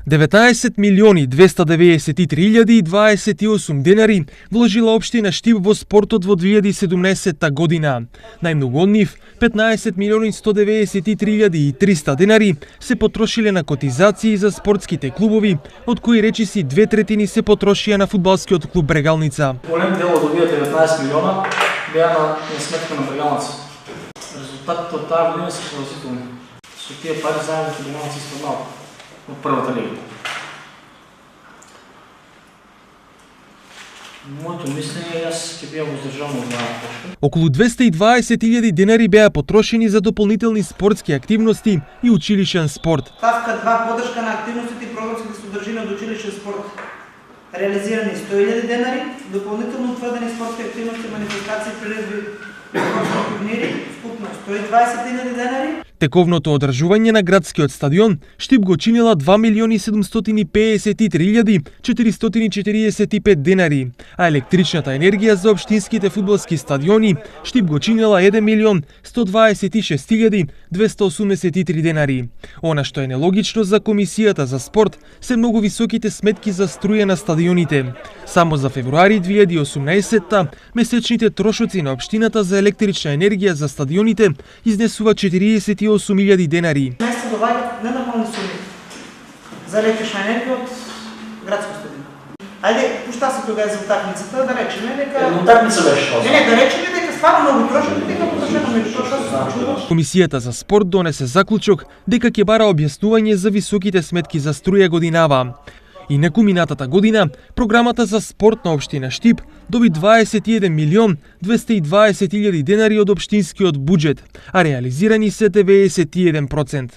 19.293.028 денари вложила општина Штип во спортот во 2017 година. Најмногу од нив, 15.193.300 денари, се потрошиле на котизации за спортските клубови, од кои речиси 2/3 се потрошија на фудбалскиот клуб Брегалница. Голем дел од овие 19 милиона беа на сметка на Брегалница. Резултатите од таа година се положителни. Со тие пари заедно Брегалница испаднала од првата лига. Моето мислење јас ќе беа воздржан од оваа точка. Околу 220.000 денари беа потрошени за дополнителни спортски активности и училишен спорт. Ставка 2 поддршка на активностите и програмските содржини од училишен спорт. Реализирани 100.000 денари, дополнително утврдени спортски активности, манифестации, приредби, спортски турнири, вкупно 120.000 денари. Тековното одржување на градскиот стадион Штип го чинила 2.753.445 денари, а електричната енергија за општинските фудбалски стадиони Штип го чинила 1.126.283 денари. Она што е нелогично за Комисијата за спорт се многу високите сметки за струја на стадионите. Само за февруари 2018 месечните трошоци на општината за електрична енергија за стадионите изнесува 48.000 денари. Најсе доваѓаат ненормални суми за електрична енергија од градско стадион. Ајде, пушта се тога за утакмицата, да речеме дека... Утакмица беше тоа. Не, да речеме дека стварно многу трошат, дека потрошено меѓу тоа што се случува. Комисијата за спорт донесе заклучок дека ќе бара објаснување за високите сметки за струја годинава. Инаку минатата година, програмата за спорт на општина Штип доби 21.220.000 денари од општинскиот буџет, а реализирани се 91%.